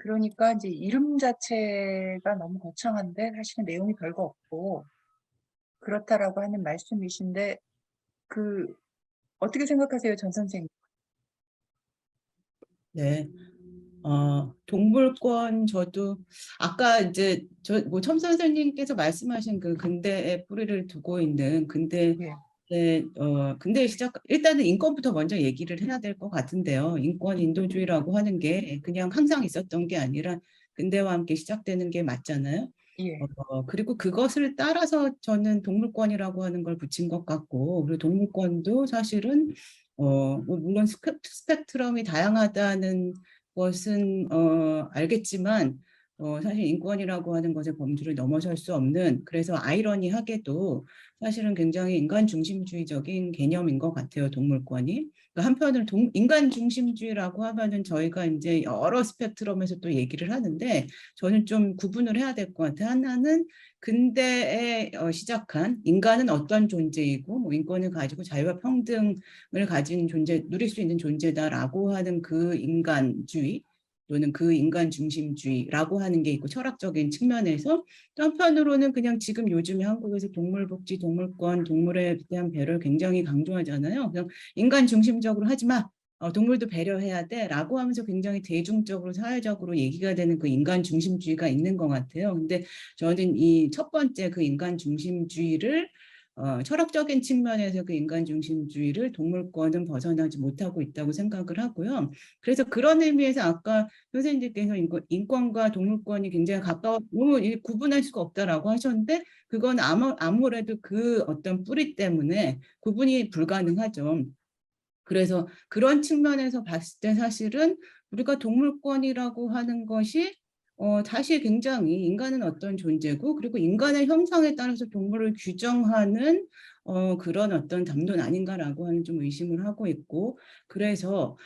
그러니까 이제 이름 자체가 너무 거창한데 사실은 내용이 별거 없고 그렇다라고 하는 말씀이신데 그 어떻게 생각하세요, 전 선생님? 네. 동물권 저도 아까 이제 첨 선생님께서 말씀하신 그 근대의 뿌리를 두고 있는 예, 근대 시작 일단은 인권부터 먼저 얘기를 해야 될 것 같은데요. 인권 인도주의라고 하는 게 그냥 항상 있었던 게 아니라 근대와 함께 시작되는 게 맞잖아요. 예, 그리고 그것을 따라서 저는 동물권이라고 하는 걸 붙인 것 같고, 그리고 동물권도 사실은 뭐 물론 스펙트럼이 다양하다는 것은 알겠지만 사실 인권이라고 하는 것의 범주를 넘어설 수 없는, 그래서 아이러니하게도 사실은 굉장히 인간 중심주의적인 개념인 것 같아요, 동물권이. 그러니까 한편으로 인간 중심주의라고 하면은 저희가 이제 여러 스펙트럼에서 또 얘기를 하는데 저는 좀 구분을 해야 될 것 같아요. 하나는 근대에 시작한 인간은 어떤 존재이고 뭐 인권을 가지고 자유와 평등을 가진 존재, 누릴 수 있는 존재다라고 하는 그 인간주의 또는 그 인간 중심주의라고 하는 게 있고 철학적인 측면에서, 또 한편으로는 그냥 지금 요즘에 한국에서 동물복지, 동물권, 동물에 대한 배려를 굉장히 강조하잖아요. 그냥 인간 중심적으로 하지 마. 동물도 배려해야 돼라고 하면서 굉장히 대중적으로 사회적으로 얘기가 되는 그 인간 중심주의가 있는 것 같아요. 근데 저는 이 첫 번째 그 인간 중심주의를 철학적인 측면에서 그 인간 중심주의를 동물권은 벗어나지 못하고 있다고 생각을 하고요. 그래서 그런 의미에서 아까 선생님께서 인권과 동물권이 굉장히 가까워 너무 구분할 수가 없다라고 하셨는데 그건 아무래도 그 어떤 뿌리 때문에 구분이 불가능하죠. 그래서 그런 측면에서 봤을 때 사실은 우리가 동물권이라고 하는 것이 사실 굉장히 인간은 어떤 존재고 그리고 인간의 형상에 따라서 동물을 규정하는 그런 어떤 담론 아닌가라고 하는 좀 의심을 하고 있고, 그래서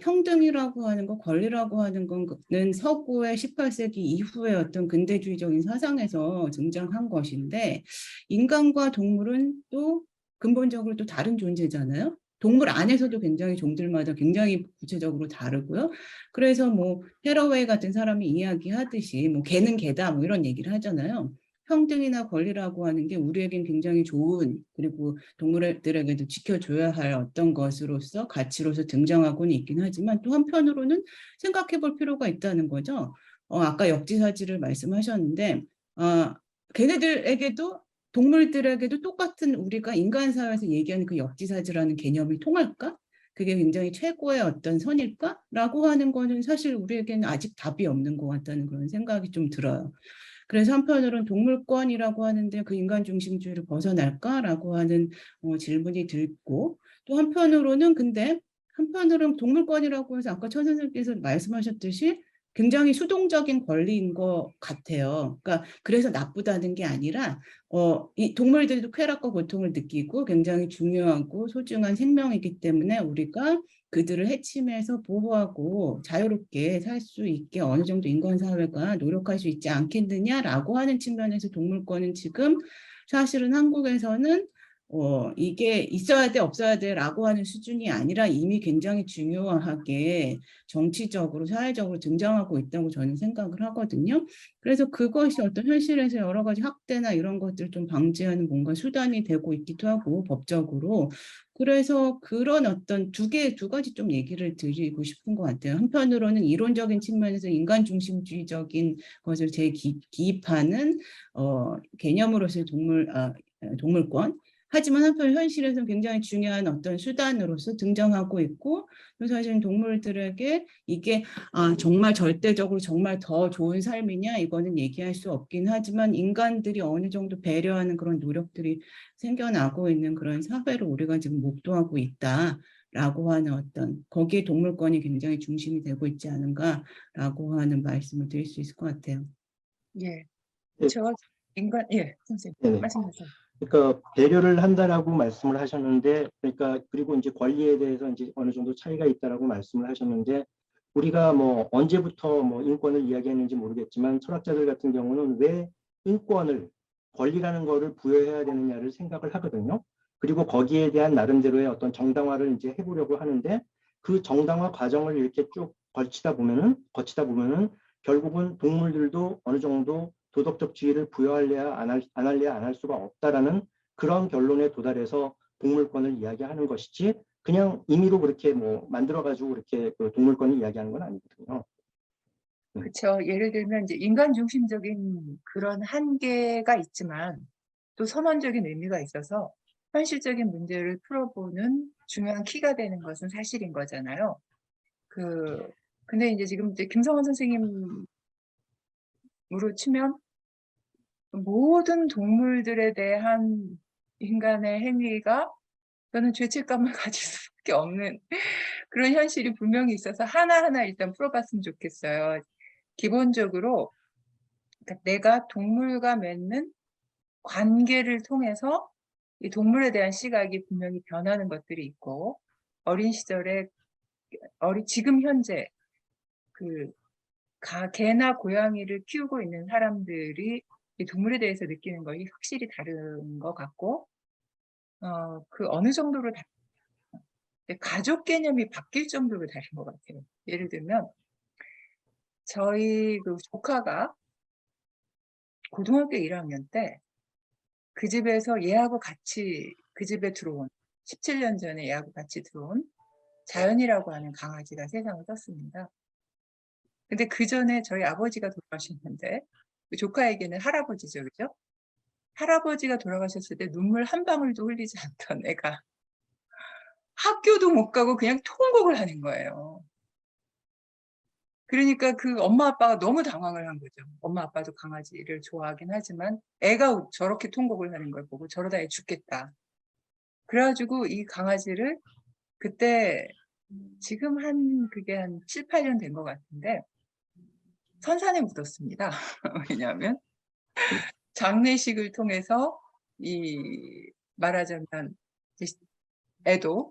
평등이라고 하는 것, 권리라고 하는 거는 서구의 18세기 이후의 어떤 근대주의적인 사상에서 등장한 것인데 인간과 동물은 또 근본적으로 또 다른 존재잖아요. 동물 안에서도 굉장히 종들마다 굉장히 구체적으로 다르고요. 그래서 뭐 헤러웨이 같은 사람이 이야기하듯이 뭐 개는 개다 뭐 이런 얘기를 하잖아요. 평등이나 권리라고 하는 게 우리에겐 굉장히 좋은, 그리고 동물들에게도 지켜줘야 할 어떤 것으로서 가치로서 등장하고는 있긴 하지만 또 한편으로는 생각해 볼 필요가 있다는 거죠. 아까 역지사지를 말씀하셨는데 걔네들에게도 동물들에게도 똑같은 우리가 인간 사회에서 얘기하는 그 역지사지라는 개념이 통할까? 그게 굉장히 최고의 어떤 선일까? 라고 하는 거는 사실 우리에게는 아직 답이 없는 것 같다는 그런 생각이 좀 들어요. 그래서 한편으로는 동물권이라고 하는데 그 인간 중심주의를 벗어날까라고 하는 질문이 들고, 또 한편으로는 근데 한편으로는 동물권이라고 해서 아까 천 선생님께서 말씀하셨듯이 굉장히 수동적인 권리인 것 같아요. 그러니까 그래서 나쁘다는 게 아니라 이 동물들도 쾌락과 고통을 느끼고 굉장히 중요하고 소중한 생명이기 때문에 우리가 그들을 해침해서 보호하고 자유롭게 살 수 있게 어느 정도 인권사회가 노력할 수 있지 않겠느냐라고 하는 측면에서 동물권은 지금 사실은 한국에서는 이게 있어야 돼 없어야 돼라고 하는 수준이 아니라 이미 굉장히 중요하게 정치적으로 사회적으로 등장하고 있다고 저는 생각을 하거든요. 그래서 그것이 어떤 현실에서 여러 가지 학대나 이런 것들 좀 방지하는 뭔가 수단이 되고 있기도 하고 법적으로, 그래서 그런 어떤 두 가지 좀 얘기를 드리고 싶은 것 같아요. 한편으로는 이론적인 측면에서 인간 중심주의적인 것을 기입하는 개념으로서의 동물권. 하지만 한편 현실에서는 굉장히 중요한 어떤 수단으로서 등장하고 있고, 사실 동물들에게 이게 정말 절대적으로 정말 더 좋은 삶이냐 이거는 얘기할 수 없긴 하지만 인간들이 어느 정도 배려하는 그런 노력들이 생겨나고 있는 그런 사회를 우리가 지금 목도하고 있다라고 하는 어떤 거기에 동물권이 굉장히 중심이 되고 있지 않은가라고 하는 말씀을 드릴 수 있을 것 같아요. 예. 네, 예, 선생님 네네. 말씀하세요. 그러니까 배려를 한다라고 말씀을 하셨는데, 그러니까 그리고 이제 권리에 대해서 이제 어느 정도 차이가 있다라고 말씀을 하셨는데, 우리가 뭐 언제부터 뭐 인권을 이야기했는지 모르겠지만 철학자들 같은 경우는 왜 인권을 권리라는 거를 부여해야 되느냐를 생각을 하거든요. 그리고 거기에 대한 나름대로의 어떤 정당화를 이제 해보려고 하는데 그 정당화 과정을 이렇게 쭉 거치다 보면은 결국은 동물들도 어느 정도 도덕적 지위를 부여할래야 안 할래야 안 할 수가 없다라는 그런 결론에 도달해서 동물권을 이야기하는 것이지 그냥 임의로 그렇게 뭐 만들어가지고 그렇게 그 동물권을 이야기하는 건 아니거든요. 그렇죠. 예를 들면 이제 인간 중심적인 그런 한계가 있지만 또 선언적인 의미가 있어서 현실적인 문제를 풀어보는 중요한 키가 되는 것은 사실인 거잖아요. 근데 이제 지금 이제 김성원 선생님으로 치면 모든 동물들에 대한 인간의 행위가 저는 죄책감을 가질 수밖에 없는 그런 현실이 분명히 있어서 하나하나 일단 풀어봤으면 좋겠어요. 기본적으로 그러니까 내가 동물과 맺는 관계를 통해서 이 동물에 대한 시각이 분명히 변하는 것들이 있고 어린 시절에 지금 현재 그 개나 고양이를 키우고 있는 사람들이 이 동물에 대해서 느끼는 것이 확실히 다른 것 같고 그 어느 정도로 가족 개념이 바뀔 정도로 다른 것 같아요. 예를 들면 저희 그 조카가 고등학교 1학년 때 그 집에서 얘하고 같이 그 집에 들어온 17년 전에 얘하고 같이 들어온 자연이라고 하는 강아지가 세상을 떴습니다. 근데 그 전에 저희 아버지가 돌아가셨는데 그 조카에게는 할아버지죠, 그죠? 할아버지가 돌아가셨을 때 눈물 한 방울도 흘리지 않던 애가 학교도 못 가고 그냥 통곡을 하는 거예요. 그러니까 그 엄마 아빠가 너무 당황을 한 거죠. 엄마 아빠도 강아지를 좋아하긴 하지만 애가 저렇게 통곡을 하는 걸 보고 저러다 애 죽겠다. 그래가지고 이 강아지를 그때 지금 그게 한 7, 8년 된 것 같은데 선산에 묻었습니다. 왜냐하면 장례식을 통해서 말하자면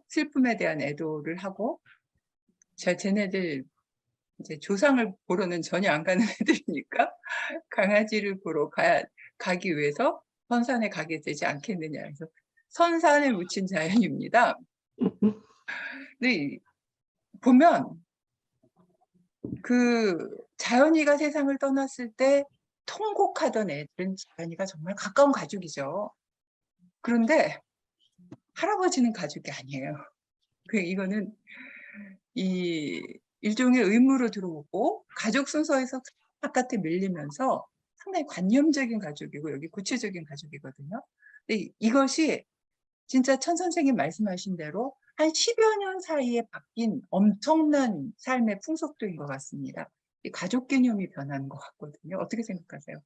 슬픔에 대한 애도를 하고 쟤네들 이제 조상을 보러는 전혀 안 가는 애들이니까 강아지를 보러 가기 위해서 선산에 가게 되지 않겠느냐. 그래서 선산에 묻힌 자연입니다. 근데 보면 그 자연이가 세상을 떠났을 때 통곡하던 애들은 자연이가 정말 가까운 가족이죠. 그런데 할아버지는 가족이 아니에요. 이거는 일종의 의무로 들어오고 가족 순서에서 바깥에 밀리면서 상당히 관념적인 가족이고 여기 구체적인 가족이거든요. 근데 이것이 진짜 천 선생님 말씀하신 대로 한 10여 년 사이에 바뀐 엄청난 삶의 풍속도인 것 같습니다. 이 가족 개념이 변하는 것 같거든요. 어떻게 생각하세요?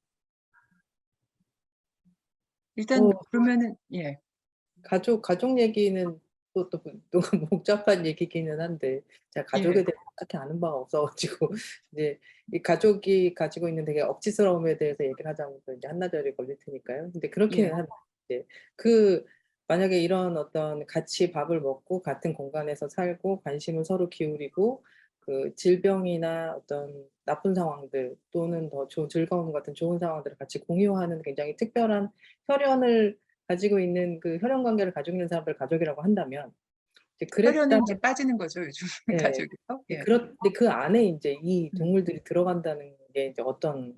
일단 그러면은 예. 가족 얘기는 또 복잡한 얘기기는 한데 제가 가족에 예. 대해서 딱히 아는 바가 없어가지고 이제 이 가족이 가지고 있는 되게 억지스러움에 대해서 얘기를 하자면 또 이제 한나절이 걸릴 테니까요. 근데 그렇기는 예. 한데 이제 만약에 이런 어떤 같이 밥을 먹고 같은 공간에서 살고 관심을 서로 기울이고 그 질병이나 어떤 나쁜 상황들 또는 더 즐거움 같은 좋은 상황들을 같이 공유하는 굉장히 특별한 혈연을 가지고 있는 그 혈연 관계를 가지고 있는 사람들 가족이라고 한다면 이제 혈연은 그랬다면 이제 빠지는 거죠, 요즘 예. 가족에서. 예. 근데 그 안에 인제 이 음. 동물들이 들어간다는 게 이제 어떤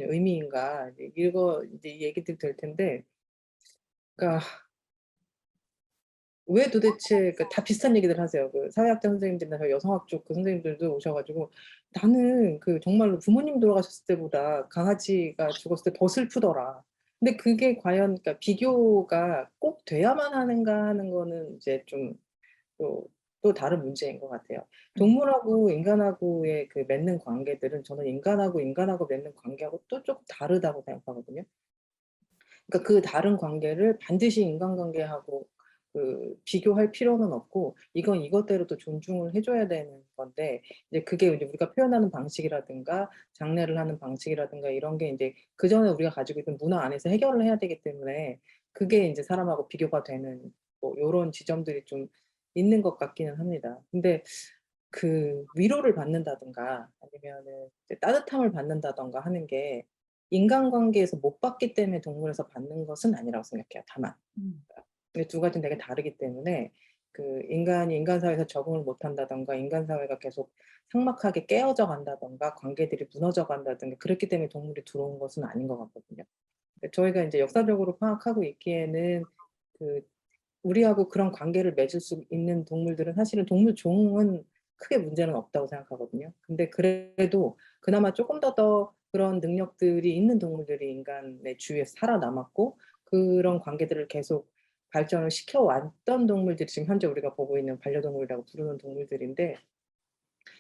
의미인가 이제 이 얘기들이 될 텐데 그러니까 왜 도대체 다 비슷한 얘기들 하세요. 그 사회학자 선생님들이나 저희 여성학 쪽 그 선생님들도 오셔 가지고 "나는 정말로 부모님 돌아가셨을 때보다 강아지가 죽었을 때 더 슬프더라." 근데 그게 과연 그러니까 비교가 꼭 돼야만 하는가 하는 거는 이제 좀 또 다른 문제인 것 같아요. 동물하고 인간하고의 맺는 관계들은 저는 인간하고 맺는 관계하고 또 쪼끔 다르다고 생각하거든요. 그러니까 그 다른 관계를 반드시 인간관계하고 비교할 필요는 없고 이건 이것대로 또 존중을 해 줘야 되는 건데 이제 그게 이제 우리가 표현하는 방식이라든가 장례를 하는 방식이라든가 이런 게 인제 그전에 우리가 가지고 있던 문화 안에서 해결을 해야 되기 때문에 그게 인제 사람하고 비교가 되는 요런 지점들이 좀 있는 것 같기는 합니다. 근데 위로를 받는다든가 아니면은 이제 따뜻함을 받는다든가 하는 게 인간관계에서 못 받기 때문에 동물에서 받는 것은 아니라고 생각해요, 다만. 음. 이 두 가지는 되게 다르기 때문에 그 인간이 인간 사회에서 적응을 못한다던가 인간 사회가 계속 삭막하게 깨어져 간다던가 관계들이 무너져 간다든가 그렇기 때문에 동물이 들어온 것은 아닌 것 같거든요. 저희가 이제 역사적으로 파악하고 있기에는 그 우리하고 그런 관계를 맺을 수 있는 동물들은 사실은 동물 종은 크게 문제는 없다고 생각하거든요. 근데 그래도 그나마 조금 더 그런 능력들이 있는 동물들이 인간의 주위에서 살아남았고 그런 관계들을 계속 발전을 시켜왔던 동물들이 지금 현재 우리가 보고 있는 반려동물이라고 부르는 동물들인데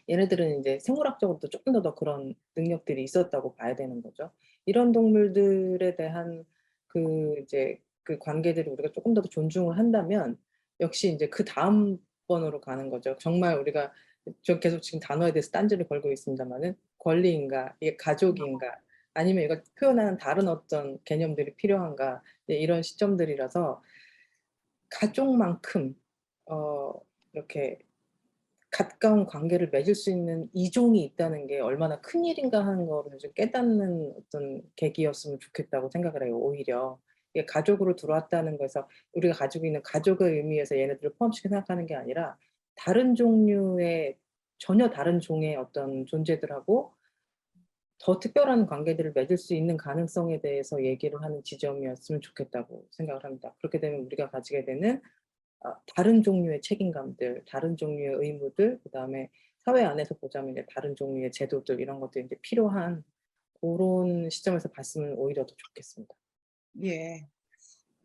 얘네들은 이제 생물학적으로도 조금 더 그런 능력들이 있었다고 봐야 되는 거죠. 이런 동물들에 대한 그 이제 그 관계들을 우리가 조금 더 존중을 한다면 역시 이제 그다음 번으로 가는 거죠. 정말 우리가 저 계속 지금 단어에 대해서 딴지를 걸고 있습니다마는 권리인가, 이게 가족인가, 아니면 이걸 표현하는 다른 어떤 개념들이 필요한가, 네, 이런 시점들이라서 가족만큼 이렇게 가까운 관계를 맺을 수 있는 이종이 있다는 게 얼마나 큰일인가 하는 거를 좀 깨닫는 어떤 계기였으면 좋겠다고 생각을 해요, 오히려. 이게 가족으로 들어왔다는 거에서 우리가 가지고 있는 가족의 의미에서 얘네들을 포함시켜 생각하는 게 아니라 다른 종류의 전혀 다른 종의 어떤 존재들하고 더 특별한 관계들을 맺을 수 있는 가능성에 대해서 얘기를 하는 지점이었으면 좋겠다고 생각을 합니다. 그렇게 되면 우리가 가지게 되는 다른 종류의 책임감들, 다른 종류의 의무들, 그다음에 사회 안에서 보자면 이제 다른 종류의 제도들 이런 것들이 이제 필요한 고런 시점에서 봤으면 오히려 더 좋겠습니다. 예.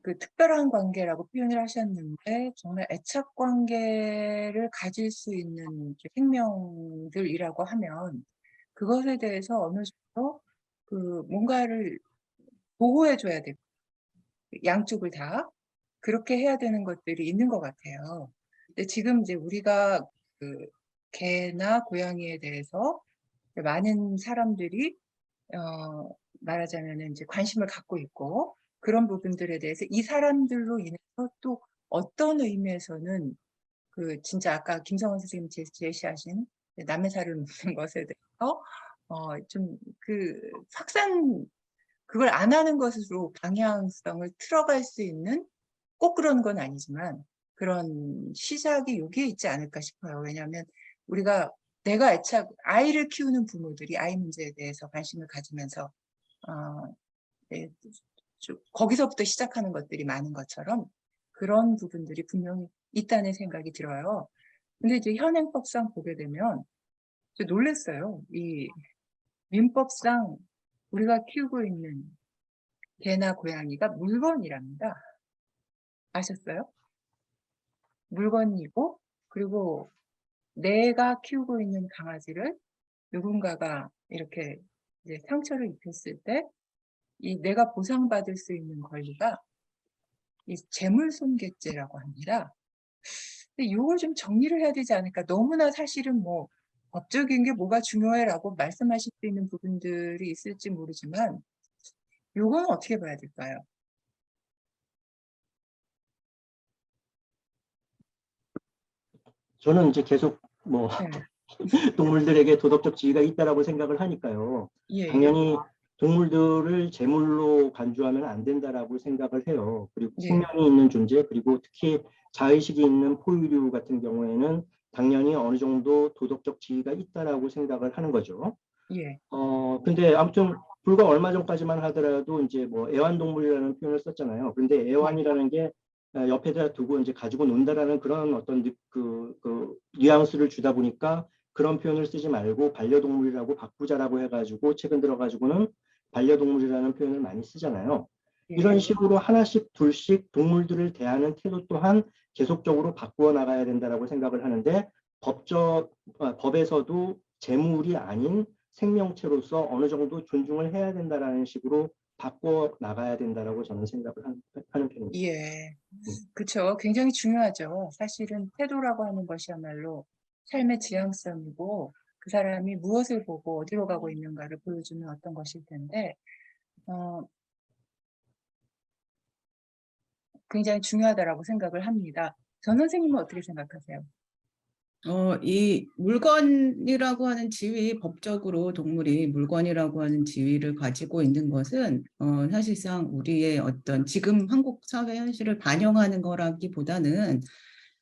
그 특별한 관계라고 표현을 하셨는데 정말 애착 관계를 가질 수 있는 이제 생명들이라고 하면 그것에 대해서 어느 정도 그 뭔가를 보호해 줘야 되고 양쪽을 다 그렇게 해야 되는 것들이 있는 것 같아요. 근데 지금 이제 우리가 그 개나 고양이에 대해서 많은 사람들이 말하자면은 이제 관심을 갖고 있고 그런 부분들에 대해서 이 사람들로 인해서 또 어떤 의미에서는 그 진짜 아까 김성원 선생님 제시하신 남의 살을 묻는 것에 대해서 좀 그 확산 그걸 안 하는 것으로 방향성을 틀어갈 수 있는 꼭 그런 건 아니지만 그런 시작이 여기에 있지 않을까 싶어요. 왜냐하면 우리가 내가 아이를 키우는 부모들이 아이 문제에 대해서 관심을 가지면서 네, 거기서부터 시작하는 것들이 많은 것처럼 그런 부분들이 분명히 있다는 생각이 들어요. 근데 이제 현행법상 보게 되면 놀랐어요. 이 민법상 우리가 키우고 있는 개나 고양이가 물건이랍니다. 아셨어요? 물건이고 그리고 내가 키우고 있는 강아지를 누군가가 이렇게 이제 상처를 입혔을 때 이 내가 보상받을 수 있는 권리가 이 재물손괴죄라고 합니다. 근데 이걸 좀 정리를 해야 되지 않을까? 너무나 사실은 뭐 법적인 게 뭐가 중요해라고 말씀하실 수 있는 부분들이 있을지 모르지만 이건 어떻게 봐야 될까요? 저는 이제 계속 뭐 네. 동물들에게 도덕적 지위가 있다라고 생각을 하니까요. 예, 당연히 동물들을 제물로 간주하면 안 된다라고 생각을 해요. 그리고 예, 생명이 있는 존재, 그리고 특히 자의식이 있는 포유류 같은 경우에는 당연히 어느 정도 도덕적 지위가 있다라고 생각을 하는 거죠. 예, 근데 아무튼 불과 얼마 전까지만 하더라도 이제 뭐 애완동물이라는 표현을 썼잖아요. 그런데 예, 애완이라는 게 옆에다 두고 이제 가지고 논다라는 그런 어떤 그 뉘앙스를 주다 보니까 그런 표현을 쓰지 말고 반려동물이라고 바꾸자라고 해가지고 최근 들어가지고는 반려동물이라는 표현을 많이 쓰잖아요. 이런 예, 식으로 하나씩 둘씩 동물들을 대하는 태도 또한 계속적으로 바꾸어 나가야 된다라고 생각을 하는데 법에서도 재물이 아닌 생명체로서 어느 정도 존중을 해야 된다라는 식으로 바꿔 나가야 된다라고 저는 생각을 하는 편입니다. 예. 그쵸. 굉장히 중요하죠. 사실은 태도라고 하는 것이야말로 삶의 지향성이고 그 사람이 무엇을 보고 어디로 가고 있는가를 보여주는 어떤 것일 텐데 어, 굉장히 중요하다라고 생각을 합니다. 전 선생님은 어떻게 생각하세요? 이 물건이라고 하는 지위, 법적으로 동물이 물건이라고 하는 지위를 가지고 있는 것은 사실상 우리의 어떤 지금 한국 사회 현실을 반영하는 거라기보다는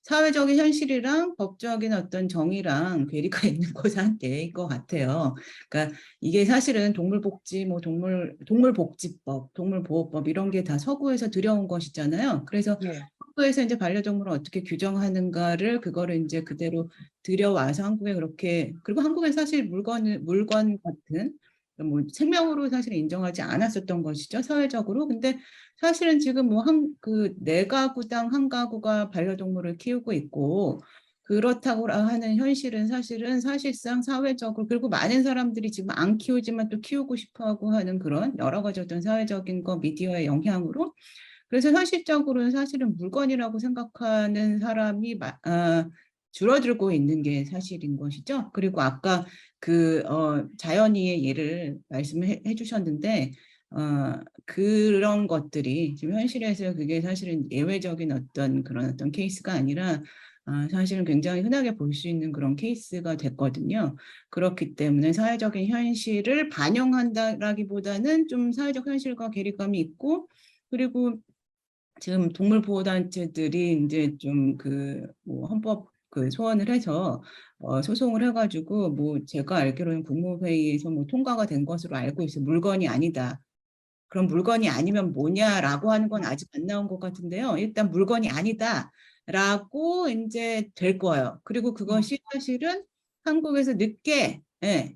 사회적인 현실이랑 법적인 어떤 정의랑 괴리가 있는 것인 것 같아요. 그러니까 이게 사실은 동물복지, 뭐 동물복지법, 동물보호법 이런 게 다 서구에서 들여온 것이잖아요. 그래서 예. 서구에서 이제 반려동물을 어떻게 규정하는가를 그거를 이제 그대로 들여와서 한국에 그렇게, 그리고 한국에 사실 물건 같은 뭐 생명으로 사실 인정하지 않았었던 것이죠, 사회적으로. 근데 사실은 지금 뭐 네 가구당 한 가구가 반려동물을 키우고 있고, 그렇다고 하는 현실은 사실상 사회적으로, 그리고 많은 사람들이 지금 안 키우지만 또 키우고 싶어 하고 하는 그런 여러 가지 어떤 사회적인 거, 미디어의 영향으로, 그래서 현실적으로는 사실은 물건이라고 생각하는 사람이 줄어들고 있는 게 사실인 것이죠. 그리고 아까 자연이의 예를 말씀해 주셨는데, 그런 것들이 지금 현실에서 그게 사실은 예외적인 어떤 어떤 케이스가 아니라 사실은 굉장히 흔하게 볼 수 있는 그런 케이스가 됐거든요. 그렇기 때문에 사회적인 현실을 반영한다라기보다는 좀 사회적 현실과 괴리감이 있고, 그리고 지금 동물보호단체들이 이제 좀 뭐 헌법 소원을 해서 소송을 해가지고, 뭐 제가 알기로는 국무회의에서 뭐 통과가 된 것으로 알고 있어요. 물건이 아니다. 그럼 물건이 아니면 뭐냐라고 하는 건 아직 안 나온 것 같은데요. 일단 물건이 아니다라고 이제 될 거예요. 그리고 그것이 사실은 한국에서 늦게,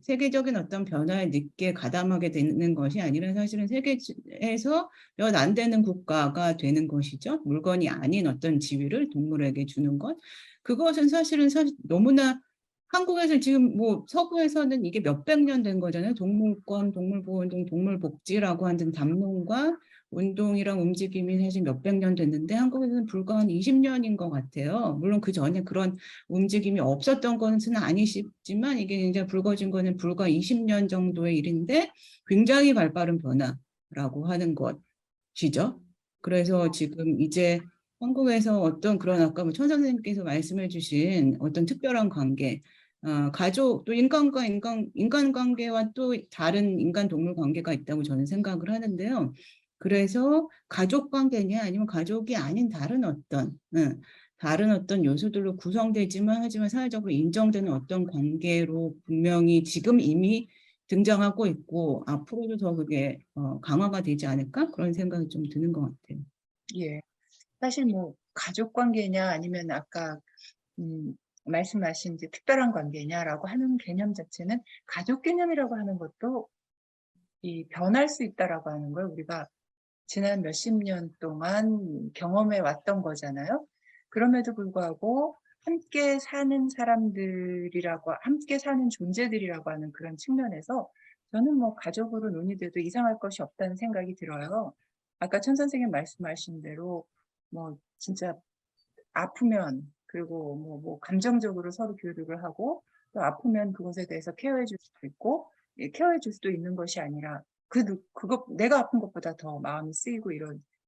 세계적인 어떤 변화에 늦게 가담하게 되는 것이 아니라 사실은 세계에서 몇 안 되는 국가가 되는 것이죠. 물건이 아닌 어떤 지위를 동물에게 주는 것. 그것은 사실 너무나, 한국에서 지금 뭐 서구에서는 이게 몇백 년 된 거잖아요. 동물권, 동물보호운동, 동물복지라고 하는 담론과 운동이랑 움직임이 사실 몇백 년 됐는데, 한국에서는 불과 한 20년인 것 같아요. 물론 그 전에 그런 움직임이 없었던 것은 아니시지만, 이게 굉장히 불거진 거는 불과 20년 정도의 일인데 굉장히 발빠른 변화라고 하는 것이죠. 그래서 지금 이제 한국에서 어떤 그런, 아까 뭐 천 선생님께서 말씀해 주신 어떤 특별한 관계, 가족, 또 인간관계와 또 다른 인간-동물 관계가 있다고 저는 생각을 하는데요. 그래서 가족 관계냐 아니면 가족이 아닌 다른 어떤 요소들로 구성되지만 하지만 사회적으로 인정되는 어떤 관계로 분명히 지금 이미 등장하고 있고, 앞으로도 더 그게 강화가 되지 않을까? 그런 생각이 좀 드는 것 같아요. 예. 사실 뭐 가족 관계냐 아니면 아까 말씀하신 이제 특별한 관계냐라고 하는 개념 자체는, 가족 개념이라고 하는 것도 이 변할 수 있다라고 하는 걸 우리가 지난 몇십 년 동안 경험해 왔던 거잖아요. 그럼에도 불구하고 함께 사는 사람들이라고, 함께 사는 존재들이라고 하는 그런 측면에서 저는 뭐 가족으로 논의돼도 이상할 것이 없다는 생각이 들어요. 아까 천 선생님 말씀하신 대로 뭐 진짜 아프면, 그리고 뭐 감정적으로 서로 교류를 하고, 또 아프면 그것에 대해서 케어해 줄 수도 있고, 케어해 줄 수도 있는 것이 아니라 그거 내가 아픈 것보다 더 마음이 쓰이고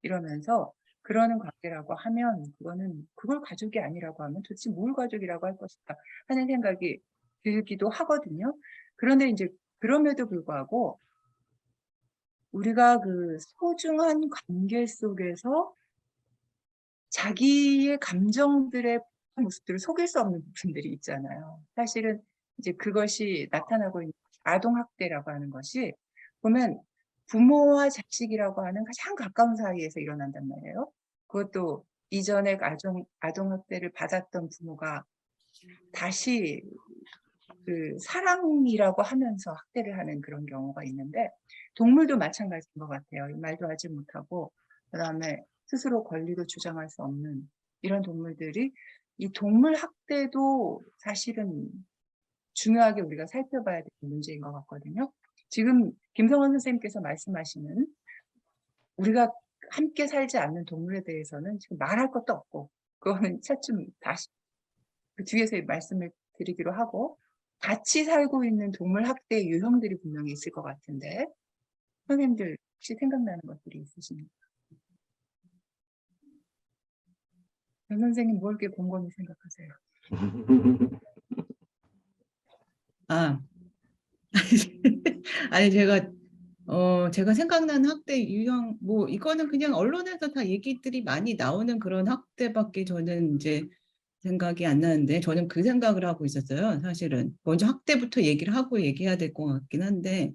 이러면서 그러는 관계라고 하면, 그걸 가족이 아니라고 하면 도대체 뭘 가족이라고 할 것일까 하는 생각이 들기도 하거든요. 그런데 이제 그럼에도 불구하고 우리가 그 소중한 관계 속에서 자기의 감정들의 모습들을 속일 수 없는 부분들이 있잖아요. 사실은 이제 그것이 나타나고 있는 아동학대라고 하는 것이, 보면 부모와 자식이라고 하는 가장 가까운 사이에서 일어난단 말이에요. 그것도 이전에 아동학대를 받았던 부모가 다시 그 사랑이라고 하면서 학대를 하는 그런 경우가 있는데, 동물도 마찬가지인 것 같아요. 말도 하지 못하고, 그다음에 스스로 권리도 주장할 수 없는 이런 동물들이, 이 동물 학대도 사실은 중요하게 우리가 살펴봐야 되는 문제인 것 같거든요. 지금 김성원 선생님께서 말씀하시는, 우리가 함께 살지 않는 동물에 대해서는 지금 말할 것도 없고, 그거는 차츰 다시 그 뒤에서 말씀을 드리기로 하고, 같이 살고 있는 동물 학대의 유형들이 분명히 있을 것 같은데, 선생님들 혹시 생각나는 것들이 있으십니까? 변 선생님 뭘 이렇게 곰곰이 생각하세요? 아니 제가 생각나는 학대 유형, 뭐 이거는 그냥 언론에서 다 얘기들이 많이 나오는 그런 학대밖에 저는 이제 생각이 안 나는데 저는 그 생각을 하고 있었어요. 사실은 먼저 학대부터 얘기를 하고 얘기해야 될 것 같긴 한데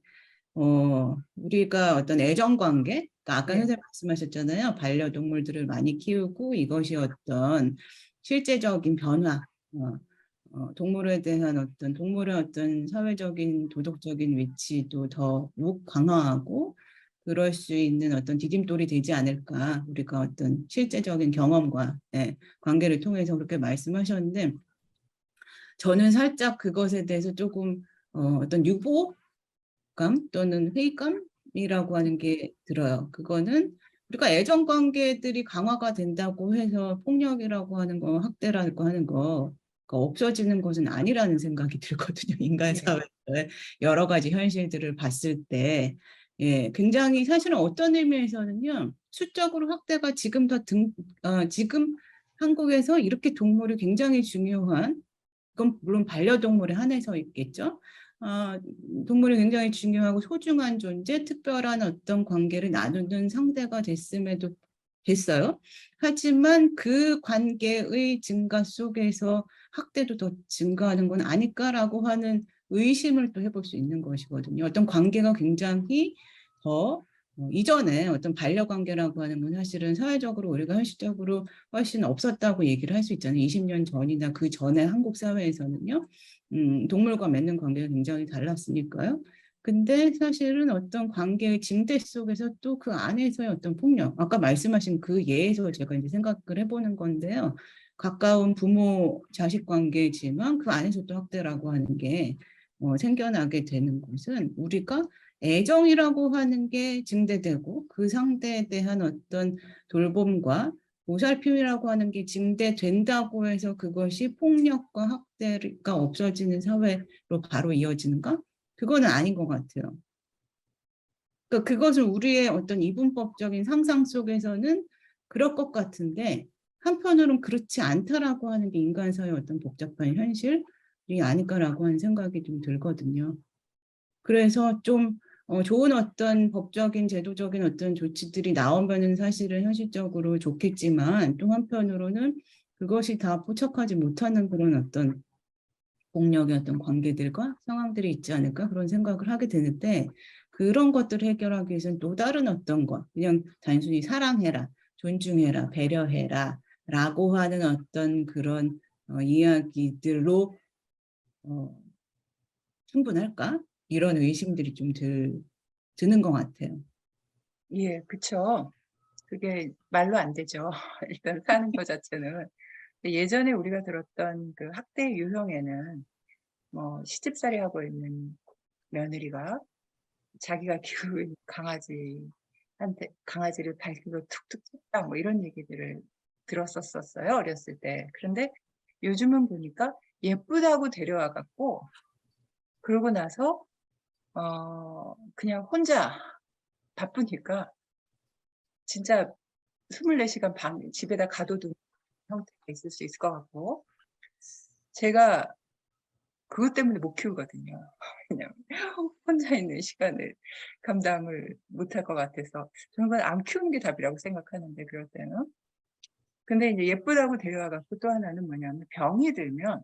우리가 어떤 애정 관계, 그러니까 아까 예. 선생님 말씀하셨잖아요. 반려동물들을 많이 키우고 이것이 어떤 실제적인 변화, 동물에 대한 어떤 동물의 어떤 사회적인 도덕적인 위치도 더욱 강화하고 그럴 수 있는 어떤 디딤돌이 되지 않을까. 우리가 어떤 실제적인 경험과 관계를 통해서 그렇게 말씀하셨는데 저는 살짝 그것에 대해서 조금 어떤 유보감 또는 회의감이라고 하는 게 들어요. 그거는 우리가 애정 관계들이 강화가 된다고 해서 폭력이라고 하는 거, 학대라고 하는 거 없어지는 것은 아니라는 생각이 들거든요. 인간 예. 사회의 여러 가지 현실들을 봤을 때, 굉장히 사실은 어떤 의미에서는요, 수적으로 학대가 지금 지금 한국에서 이렇게 동물이 굉장히 중요한, 그건 물론 반려동물에 한해서 있겠죠. 아, 동물이 굉장히 중요하고 소중한 존재, 특별한 어떤 관계를 나누는 상대가 됐어요. 하지만 그 관계의 증가 속에서 학대도 더 증가하는 건 아닐까라고 하는 의심을 또 해볼 수 있는 것이거든요. 어떤 관계가 굉장히 더 이전에 어떤 반려관계라고 하는 건 사실은 사회적으로 우리가 현실적으로 훨씬 없었다고 얘기를 할 수 있잖아요. 20년 전이나 그 전에 한국 사회에서는요. 동물과 맺는 관계가 굉장히 달랐으니까요. 근데 사실은 어떤 관계의 징대 속에서 또 그 안에서의 어떤 폭력, 아까 말씀하신 그 예에서 제가 이제 생각을 해보는 건데요. 가까운 부모 자식 관계지만 그 안에서 또 학대라고 하는 게 생겨나게 되는 것은 우리가 애정이라고 하는 게 증대되고 그 상대에 대한 어떤 돌봄과 보살핌이라고 하는 게 증대된다고 해서 그것이 폭력과 학대가 없어지는 사회로 바로 이어지는가? 그거는 아닌 것 같아요. 그러니까 그것을 우리의 어떤 이분법적인 상상 속에서는 그럴 것 같은데 한편으로는 그렇지 않다라고 하는 게 인간 사회의 어떤 복잡한 현실이 아닐까라고 하는 생각이 좀 들거든요. 그래서 좀 좋은 어떤 법적인 제도적인 어떤 조치들이 나오면은 사실은 현실적으로 좋겠지만 또 한편으로는 그것이 다 포착하지 못하는 그런 어떤 폭력의 어떤 관계들과 상황들이 있지 않을까 그런 생각을 하게 되는데 그런 것들을 해결하기 위해서는 또 다른 어떤 것 그냥 단순히 사랑해라 존중해라 배려해라 라고 하는 어떤 그런 이야기들로 충분할까? 이런 의심들이 좀 드는 것 같아요. 예, 그쵸. 그게 말로 안 되죠. 일단 사는 것 자체는. 예전에 우리가 들었던 그 학대 유형에는 뭐 시집살이 하고 있는 며느리가 자기가 키운 강아지를 발길로 툭툭 쳤다 뭐 이런 얘기들을 들었었어요. 어렸을 때. 그런데 요즘은 보니까 예쁘다고 데려와 갖고 그러고 나서 그냥 혼자 바쁘니까 진짜 24시간 집에다 가둬둔 형태가 있을 수 있을 것 같고 제가 그것 때문에 못 키우거든요. 그냥 혼자 있는 시간을 감당을 못할 것 같아서 저는 그건 안 키우는 게 답이라고 생각하는데 그럴 때는. 근데 이제 예쁘다고 데려와 갖고 또 하나는 뭐냐면 병이 들면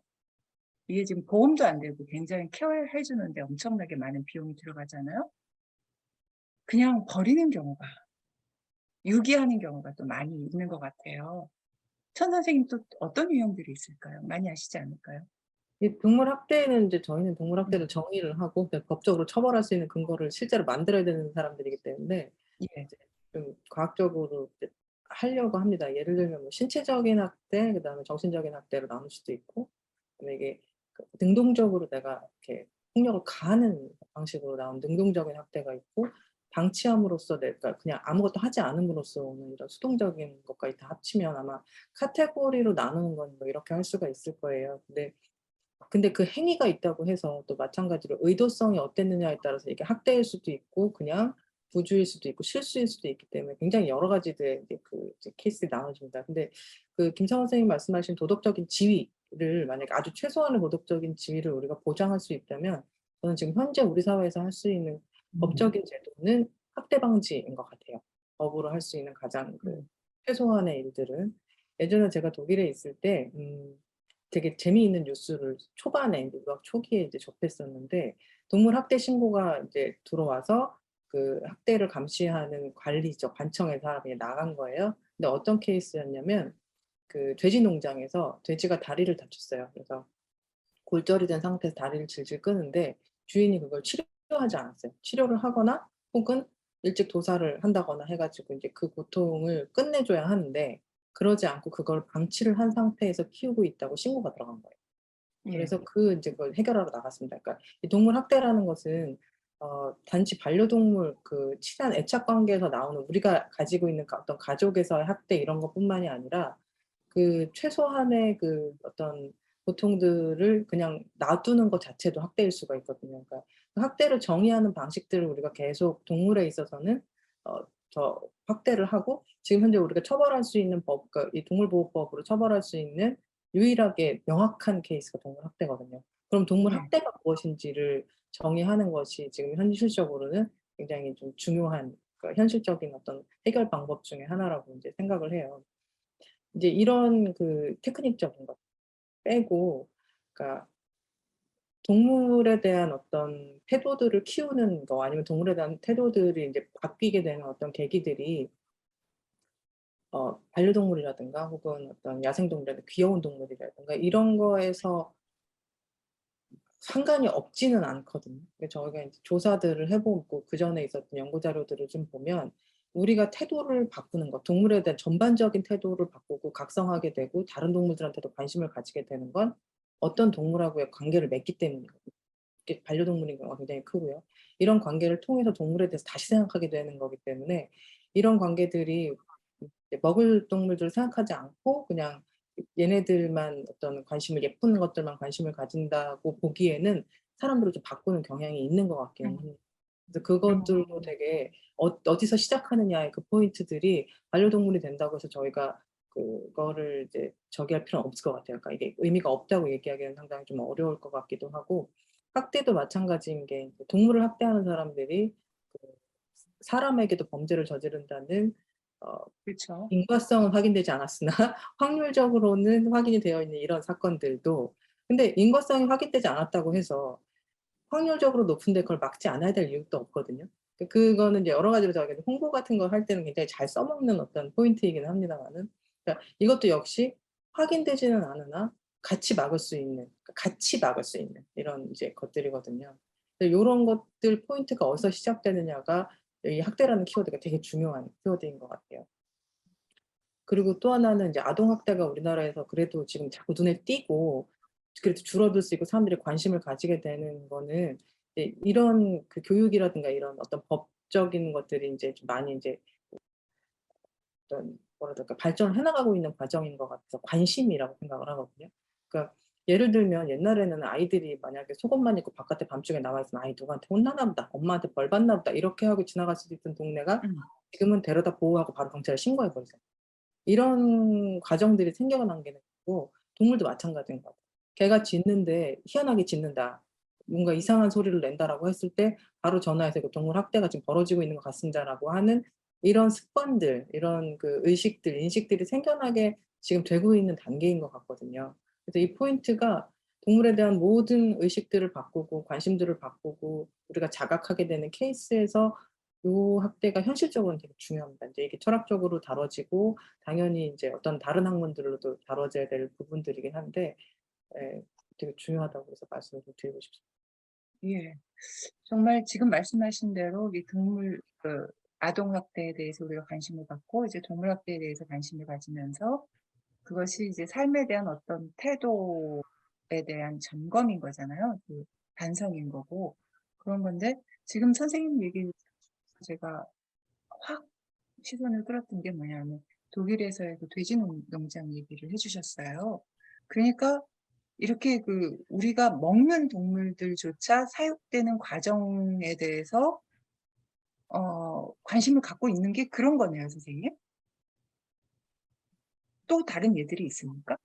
이게 지금 보험도 안 되고 굉장히 케어해 주는데 엄청나게 많은 비용이 들어가잖아요. 그냥 버리는 경우가 유기하는 경우가 또 많이 있는 것 같아요. 천 선생님 또 어떤 유형들이 있을까요? 많이 아시지 않을까요? 이 동물 학대는 이제 저희는 동물 학대를 정의를 하고 법적으로 처벌할 수 있는 근거를 실제로 만들어야 되는 사람들이기 때문에 예. 이제 좀 과학적으로 이제 하려고 합니다. 예를 들면 뭐 신체적인 학대, 그다음에 정신적인 학대로 나눌 수도 있고, 그다음에 이게 능동적으로 내가 이렇게 폭력을 가하는 방식으로 나온 능동적인 학대가 있고, 방치함으로써 내가 그냥 아무것도 하지 않음으로써 오는 이런 수동적인 것까지 다 합치면 아마 카테고리로 나누는 건 뭐 이렇게 할 수가 있을 거예요. 근데 그 행위가 있다고 해서 또 마찬가지로 의도성이 어땠느냐에 따라서 이게 학대일 수도 있고 그냥 부주일 수도 있고 실수일 수도 있기 때문에 굉장히 여러 가지들의 이제 케이스들이 나눠집니다. 근데 그 김창원 선생님이 말씀하신 도덕적인 지위를 만약에 아주 최소한의 도덕적인 지위를 우리가 보장할 수 있다면 저는 지금 현재 우리 사회에서 할 수 있는 법적인 제도는 학대 방지인 것 같아요. 법으로 할 수 있는 가장 최소한의 일들은. 예전에 제가 독일에 있을 때 되게 재미있는 뉴스를 초반에 이제 유학 초기에 이제 접했었는데 동물 학대 신고가 이제 들어와서 그 학대를 감시하는 관리죠. 관청의 사람이 나간 거예요. 근데 어떤 케이스였냐면 그 돼지 농장에서 돼지가 다리를 다쳤어요. 그래서 골절이 된 상태에서 다리를 질질 끄는데 주인이 그걸 치료하지 않았어요. 치료를 하거나 혹은 일찍 도살을 한다거나 해가지고 이제 그 고통을 끝내줘야 하는데 그러지 않고 그걸 방치를 한 상태에서 키우고 있다고 신고가 들어간 거예요. 예. 그래서 그 이제 그걸 해결하러 나갔습니다. 그러니까 이 동물 학대라는 것은 단지 반려동물 그 친한 애착 관계에서 나오는 우리가 가지고 있는 어떤 가족에서의 학대 이런 것뿐만이 아니라 그 최소한의 그 어떤 고통들을 그냥 놔두는 것 자체도 학대일 수가 있거든요. 그러니까 그 학대를 정의하는 방식들을 우리가 계속 동물에 있어서는 더 확대를 하고 지금 현재 우리가 처벌할 수 있는 법, 그러니까 이 동물보호법으로 처벌할 수 있는 유일하게 명확한 케이스가 동물 학대거든요. 그럼 동물 예. 학대가 무엇인지를 정의하는 것이 지금 현실적으로는 굉장히 좀 중요한 그러니까 현실적인 어떤 해결 방법 중에 하나라고 이제 생각을 해요. 이제 이런 그 테크닉적인 것 빼고 그러니까 동물에 대한 어떤 태도들을 키우는 거 아니면 동물에 대한 태도들이 인제 바뀌게 되는 어떤 계기들이 반려동물이라든가 혹은 어떤 야생동물이라든가 귀여운 동물이라든가 이런 거에서 상관이 없지는 않거든요. 그 저희가 이제 조사들을 해 보고 그전에 있었던 연구 자료들을 좀 보면 우리가 태도를 바꾸는 것, 동물에 대한 전반적인 태도를 바꾸고 각성하게 되고 다른 동물들한테도 관심을 가지게 되는 건 어떤 동물하고의 관계를 맺기 때문이거든요. 이게 반려동물인 경우가 굉장히 크고요. 이런 관계를 통해서 동물에 대해서 다시 생각하게 되는 거기 때문에 이런 관계들이 이제 먹을 동물들을 생각하지 않고 그냥 얘네들만 어떤 관심을 예쁜 것들만 관심을 가진다고 보기에는 사람들을 좀 바꾸는 경향이 있는 것 같기는 합니다. 그래서 그것들도 되게 어디서 시작하느냐의 그 포인트들이 반려동물이 된다고 해서 저희가 그거를 이제 저기할 필요는 없을 것 같아요. 그러니까 이게 의미가 없다고 얘기하기는 상당히 좀 어려울 것 같기도 하고 학대도 마찬가지인 게 이제 동물을 학대하는 사람들이 그 사람에게도 범죄를 저지른다는 어 그렇죠. 인과성은 확인되지 않았으나 확률적으로는 확인이 되어 있는 이런 사건들도 근데 인과성이 확인되지 않았다고 해서 확률적으로 높은데 그걸 막지 않아야 될 이유도 없거든요. 그거는 이제 여러 가지로 저희가 홍보 같은 걸 할 때는 굉장히 잘 써먹는 어떤 포인트이기는 합니다마는 그러니까 이것도 역시 확인되지는 않으나 같이 막을 수 있는 같이 막을 수 있는 이런 이제 것들이거든요. 요런 것들 포인트가 어디서 시작되느냐가 이 학대라는 키워드가 되게 중요한 키워드인 것 같아요. 그리고 또 하나는 이제 아동 학대가 우리나라에서 그래도 지금 자꾸 눈에 띄고 그래도 줄어들 수 있고 사람들이 관심을 가지게 되는 거는 이제 이런 그 교육이라든가 이런 어떤 법적인 것들이 인제 좀 많이 인제 어떤 뭐라 그럴까 발전을 해 나가고 있는 과정인 것 같아서 관심이라고 생각을 하거든요. 그러니까 예를 들면 옛날에는 아이들이 만약에 속옷만 입고 바깥에 밤중에 나와 있으면 '아이 누구한테 혼나나 보다. 엄마한테 벌 받나 보다.' 이렇게 하고 지나갈 수도 있던 동네가 음. 지금은 데려다 보호하고 바로 경찰에 신고해 버리잖아요. 이런 과정들이 생겨난 게 있고 동물도 마찬가지인 것 같아요. 개가 짖는데 희한하게 짖는다. 뭔가 이상한 소리를 낸다라고 했을 때 바로 전화해서 "이거 동물 학대가 지금 벌어지고 있는 것 같습니다."라고 하는 이런 습관들, 이런 그 의식들, 인식들이 생겨나게 지금 되고 있는 단계인 것 같거든요. 그래서 이 포인트가 동물에 대한 모든 의식들을 바꾸고 관심들을 바꾸고 우리가 자각하게 되는 케이스에서 요 학대가 현실적으로는 되게 중요합니다. 인제 이게 철학적으로 다뤄지고 당연히 인제 어떤 다른 학문들로도 다뤄져야 될 부분들이긴 한데 예 되게 중요하다고 해서 말씀을 좀 드리고 싶습니다. 예. 정말 지금 말씀하신 대로 이 동물 아동 학대에 대해서 우리가 관심을 갖고 이제 동물 학대에 대해서 관심을 가지면서 그것이 이제 삶에 대한 어떤 태도에 대한 점검인 거잖아요. 그 반성인 거고 그런 건데 지금 선생님 얘기 제가 확 시선을 끌었던 게 뭐냐면 독일에서의 그 돼지 농장 얘기를 해 주셨어요. 그러니까 이렇게 우리가 먹는 동물들조차 사육되는 과정에 대해서 관심을 갖고 있는 게 그런 거네요, 선생님. 또 다른 예들이 있습니까?